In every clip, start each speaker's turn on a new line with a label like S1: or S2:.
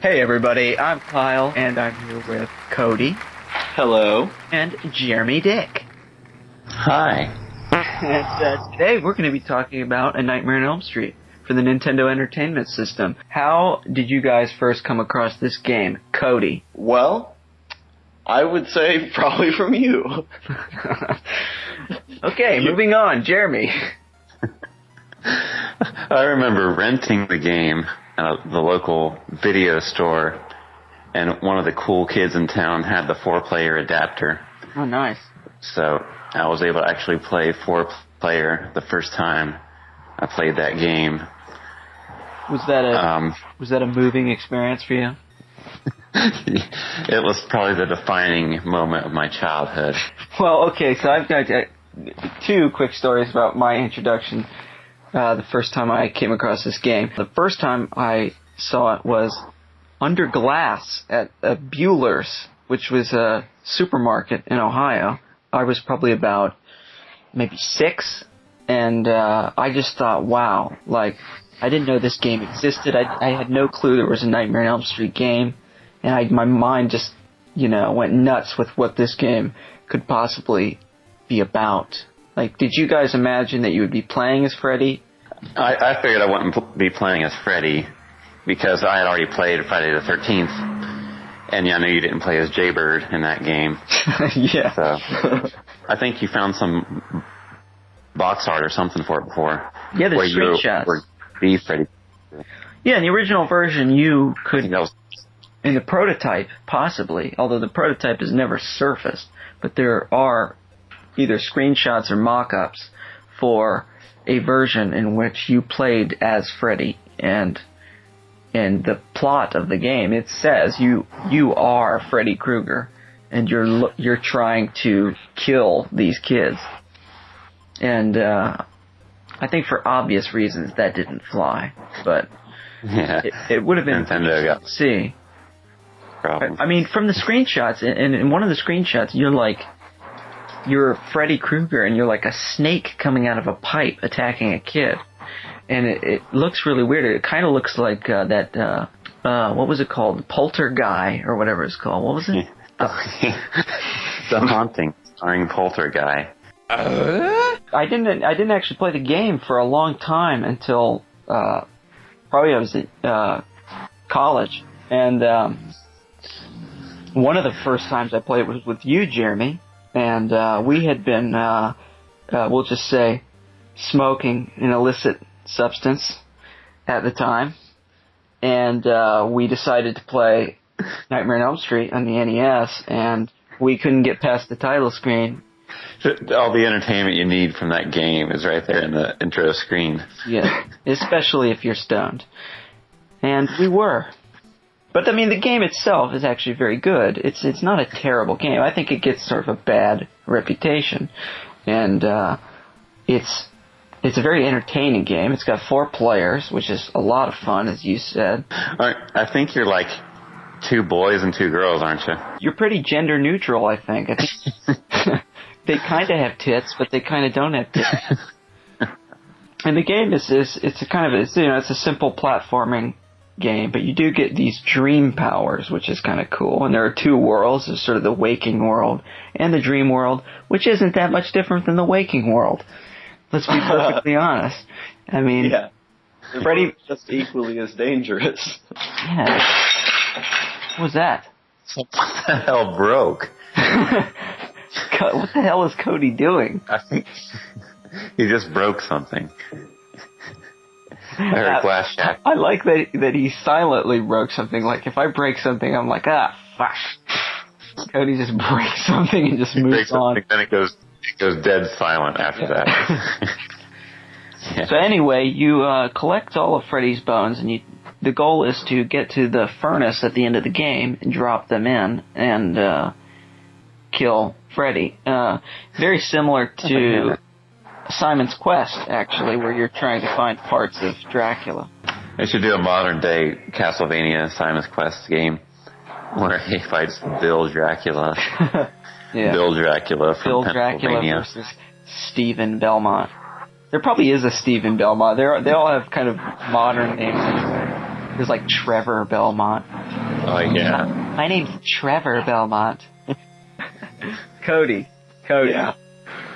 S1: Hey everybody, I'm Kyle, and I'm here with Cody.
S2: Hello.
S1: And Jeremy Dick.
S3: Hi.
S1: And today we're going to be talking about A Nightmare on Elm Street for the Nintendo Entertainment System. How did you guys first come across this game? Cody.
S2: Well, I would say probably from you.
S1: Okay, moving on. Jeremy.
S3: I remember renting the game at the local video store, and one of the cool kids in town had the 4-player adapter.
S1: Oh, nice.
S3: So I was able to actually play 4-player the first time I played that game.
S1: Was that a moving experience for you?
S3: It was probably the defining moment of my childhood.
S1: Well, okay, so I've got two quick stories about my introduction. The first time I came across this game. The first time I saw it was under glass at Bueller's, which was a supermarket in Ohio. I was probably about maybe 6, and I just thought, wow, like, I didn't know this game existed. I had no clue there was a Nightmare on Elm Street game, and my mind just, went nuts with what this game could possibly be about. Like, did you guys imagine that you would be playing as Freddy?
S3: I figured I wouldn't be playing as Freddy because I had already played Friday the 13th, and I knew you didn't play as Jaybird in that game.
S1: Yeah.
S3: So I think you found some box art or something for it before.
S1: Yeah, the screenshots.
S3: Where be Freddy.
S1: Yeah, in the original version, you could, in the prototype, possibly, although the prototype has never surfaced, but there are either screenshots or mock-ups for a version in which you played as Freddy, and the plot of the game, it says you are Freddy Krueger, and you're trying to kill these kids. And I think for obvious reasons that didn't fly, but
S3: yeah,
S1: it would have been
S3: Nintendo got
S1: to see.
S3: Problem.
S1: I mean, from the screenshots, and in one of the screenshots, you're Freddy Krueger, and you're like a snake coming out of a pipe attacking a kid. And it looks really weird. It kind of looks like that, what was it called? Poltergeist, or whatever it's called. What was it?
S3: The Haunting, starring Poltergeist.
S1: I didn't actually play the game for a long time until, probably I was at, college. And, one of the first times I played was with you, Jeremy. And we had been, we'll just say, smoking an illicit substance at the time. And we decided to play Nightmare on Elm Street on the NES, and we couldn't get past the title screen.
S3: All the entertainment you need from that game is right there in the intro screen.
S1: Yeah, especially if you're stoned. And we were. But, I mean, the game itself is actually very good. It's not a terrible game. I think it gets sort of a bad reputation. And it's a very entertaining game. It's got 4 players, which is a lot of fun, as you said.
S3: I think you're like 2 boys and 2 girls, aren't you?
S1: You're pretty gender neutral, I think. They kind of have tits, but they kind of don't have tits. And the game it's a simple platforming game, but you do get these dream powers, which is kind of cool. And there are 2 worlds. There's sort of the waking world and the dream world, which isn't that much different than the waking world. Let's be perfectly honest. I mean,
S2: yeah,
S1: Freddy
S2: just equally as dangerous.
S1: Yeah. What was that?
S3: What the hell broke?
S1: What the hell is Cody doing?
S3: I think he just broke something. I heard glass shack.
S1: I like that he silently broke something. Like, if I break something, I'm like, fuck. Cody just breaks something and just moves on.
S3: Then it goes dead silent after that.
S1: Yeah. So anyway, you collect all of Freddy's bones, and the goal is to get to the furnace at the end of the game and drop them in and kill Freddy. Very similar to Simon's Quest, actually, where you're trying to find parts of Dracula.
S3: They should do a modern-day Castlevania Simon's Quest game where he fights Bill Dracula.
S1: Yeah.
S3: Bill Dracula from
S1: Bill
S3: Pennsylvania.
S1: Dracula versus Stephen Belmont. There probably is a Stephen Belmont. They all have kind of modern names. There's like Trevor Belmont.
S3: Oh, yeah.
S1: My name's Trevor Belmont. Cody.
S2: Yeah.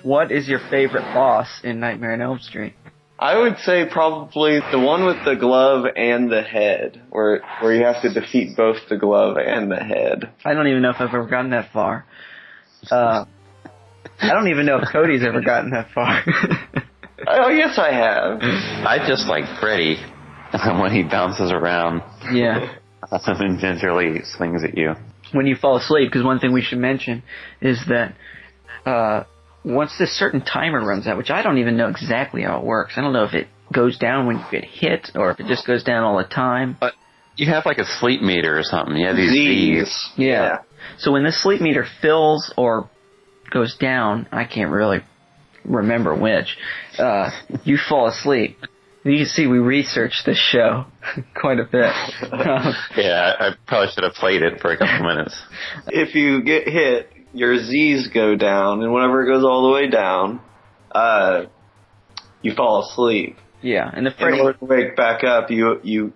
S1: What is your favorite boss in Nightmare on Elm Street?
S2: I would say probably the one with the glove and the head, where you have to defeat both the glove and the head.
S1: I don't even know if I've ever gotten that far. I don't even know if Cody's ever gotten that far.
S2: Oh, yes, I have.
S3: I just like Freddy when he bounces around.
S1: Yeah.
S3: And gingerly swings at you.
S1: When you fall asleep, because one thing we should mention is that once this certain timer runs out, which I don't even know exactly how it works. I don't know if it goes down when you get hit or if it just goes down all the time.
S3: But you have like a sleep meter or something. You have these Z's.
S1: Yeah. So when this sleep meter fills or goes down, I can't really remember which, you fall asleep. You can see we researched this show quite a bit.
S3: Yeah, I probably should have played it for a couple minutes.
S2: If you get hit, your Z's go down, and whenever it goes all the way down, you fall asleep.
S1: Yeah, and the
S2: In order to wake back up,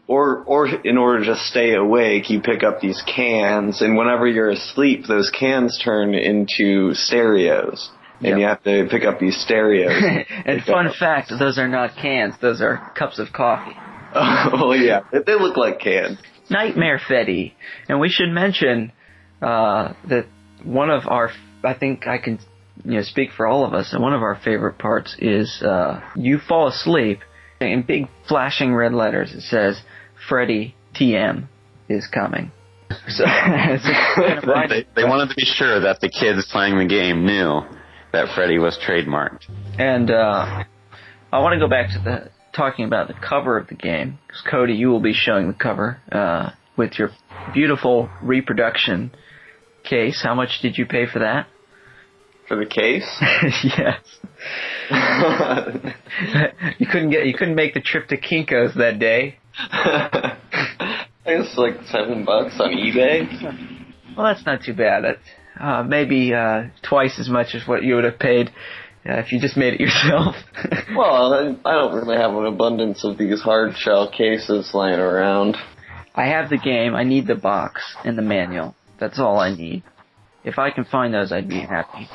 S2: or in order to stay awake, you pick up these cans, and whenever you're asleep, those cans turn into stereos. And you have to pick up these stereos.
S1: And fun fact, those are not cans. Those are cups of coffee.
S2: Oh, yeah. They look like cans.
S1: Nightmare Freddy. And we should mention that one of our, I think I can speak for all of us, and one of our favorite parts is you fall asleep, in big flashing red letters it says, Freddy TM is coming. So,
S3: they wanted to be sure that the kids playing the game knew that Freddy was trademarked.
S1: And I want to go back to talking about the cover of the game, because Cody, you will be showing the cover with your beautiful reproduction case. How much did you pay for that?
S2: For the case?
S1: Yes. You couldn't make the trip to Kinko's that day.
S2: I think it's like $7 on eBay.
S1: Well, that's not too bad. That's maybe twice as much as what you would have paid if you just made it yourself.
S2: Well, I don't really have an abundance of these hard shell cases laying around.
S1: I have the game. I need the box and the manual. That's all I need. If I can find those, I'd be happy.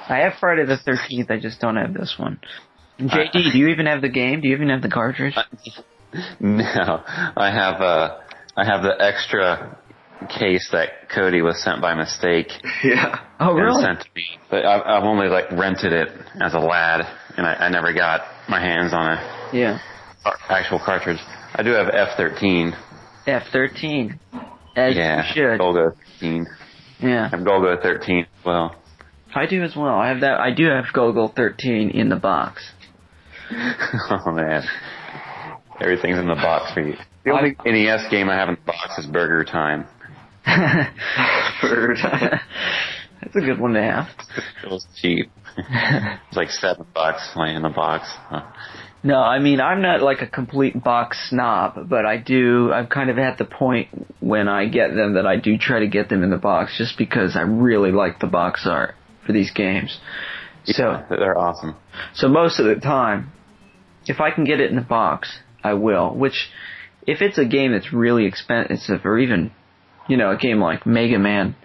S1: I have Friday the 13th. I just don't have this one. And JD, do you even have the game? Do you even have the cartridge?
S3: No, I have the extra case that Cody was sent by mistake.
S2: Yeah.
S1: Oh, really?
S3: Sent to me. But I've only rented it as a lad, and I never got my hands on a actual cartridge. I do have F13.
S1: F13. As you should.
S3: Golgo 13.
S1: Yeah.
S3: I have Golgo 13 as well.
S1: I do as well. I do have Golgo 13 in the box.
S3: Oh man. Everything's in the box for you. The only NES game I have in the box is Burger Time.
S2: Burger Time.
S1: That's a good one to have.
S3: It was cheap. It's like $7 laying in the box. Huh.
S1: No, I mean, I'm not like a complete box snob, but I'm kind of at the point when I get them that I do try to get them in the box just because I really like the box art for these games.
S3: Yeah, they're awesome.
S1: So most of the time, if I can get it in the box, I will. Which, if it's a game that's really expensive, or even, a game like Mega Man,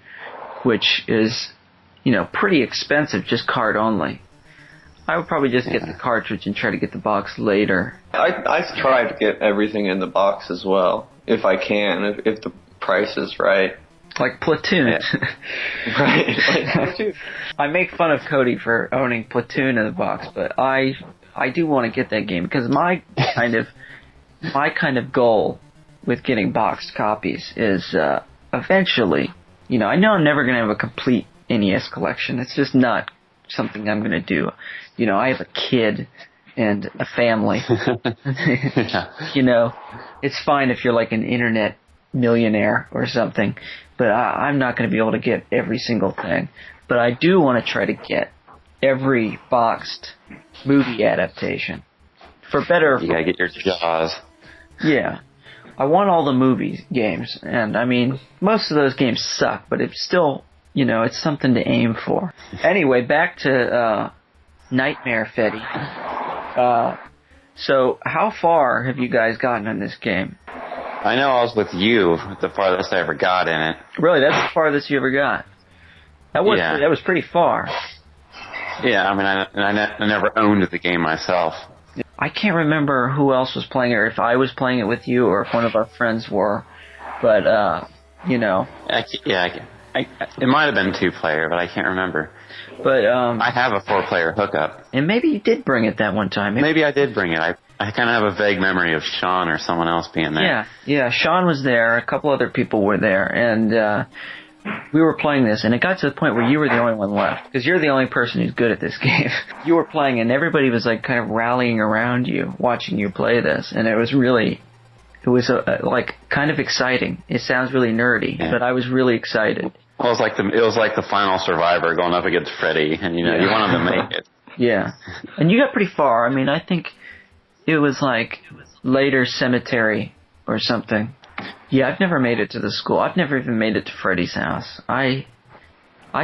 S1: which is, pretty expensive, just card only, I would probably just get the cartridge and try to get the box later.
S2: I try to get everything in the box as well, if I can, if the price is right.
S1: Like Platoon.
S2: Yeah. Right. Like Platoon.
S1: I make fun of Cody for owning Platoon in the box, but I do want to get that game because my kind of goal with getting boxed copies is eventually, I know I'm never going to have a complete NES collection. It's just not something I'm going to do. I have a kid and a family. It's fine if you're like an internet millionaire or something, but I'm not going to be able to get every single thing. But I do want to try to get every boxed movie adaptation. For better.
S3: You gotta get your Jaws.
S1: Yeah. I want all the movie games, and I mean, most of those games suck, but it's still, it's something to aim for. Anyway, back to Nightmare Freddy. So how far have you guys gotten in this game?
S3: I know I was with you, the farthest I ever got in it.
S1: Really, that's the farthest you ever got? That was pretty far.
S3: Yeah, I mean, I never owned the game myself.
S1: I can't remember who else was playing it, or if I was playing it with you, or if one of our friends were. But, you know.
S3: It might have been 2-player, but I can't remember.
S1: But
S3: I have a 4-player hookup.
S1: And maybe you did bring it that one time.
S3: Maybe I did bring it. I kind of have a vague memory of Sean or someone else being there.
S1: Yeah. Sean was there. A couple other people were there, and we were playing this, and it got to the point where you were the only one left, because you're the only person who's good at this game. You were playing, and everybody was like kind of rallying around you, watching you play this, and it was like kind of exciting. It sounds really nerdy, but I was really excited.
S3: Well, it was like the final survivor going up against Freddy, and you want him to make it.
S1: Yeah, and you got pretty far. I mean, I think it was like later cemetery or something. Yeah, I've never made it to the school. I've never even made it to Freddy's house. I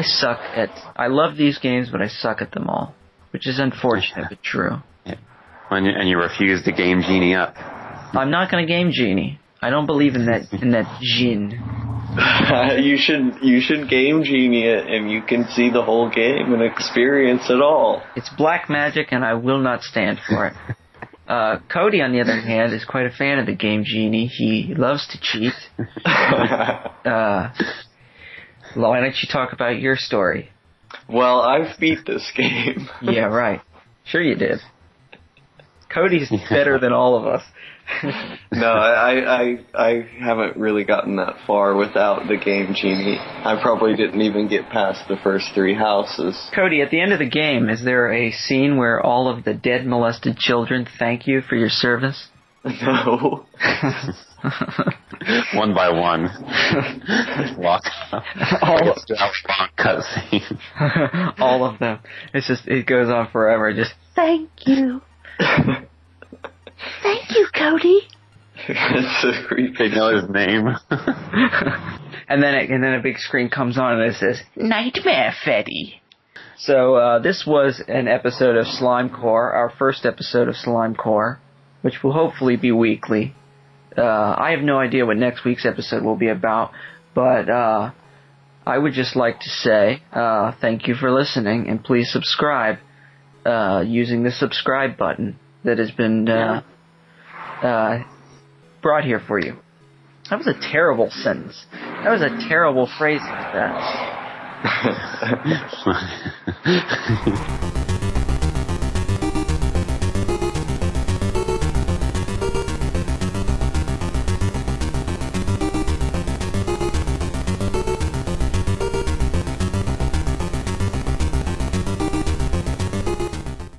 S1: suck at... I love these games, but I suck at them all, which is unfortunate but true.
S3: Yeah. And you refuse to game Genie up.
S1: I'm not going to game Genie. I don't believe in that Jin.
S2: You should game Genie it, and you can see the whole game and experience it all.
S1: It's black magic, and I will not stand for it. Cody, on the other hand, is quite a fan of the game Genie. He loves to cheat. Why don't you talk about your story?
S2: Well, I've beat this game.
S1: Yeah, right. Sure you did. Cody's better than all of us.
S2: No, I haven't really gotten that far without the game Genie. I probably didn't even get past the first 3 houses.
S1: Cody, at the end of the game, is there a scene where all of the dead molested children thank you for your service?
S2: No.
S3: One by one. Walk up. Cutscene.
S1: All of them. It goes on forever. Just, thank you. Thank you, Cody.
S2: It's so creepy.
S3: They know his name.
S1: and then a big screen comes on and it says, Nightmare Freddy. So this was an episode of SLiMeCoRE, our first episode of SLiMeCoRE, which will hopefully be weekly. I have no idea what next week's episode will be about, but I would just like to say thank you for listening, and please subscribe using the subscribe button that has been brought here for you. That was a terrible sentence. That was a terrible phrase like that.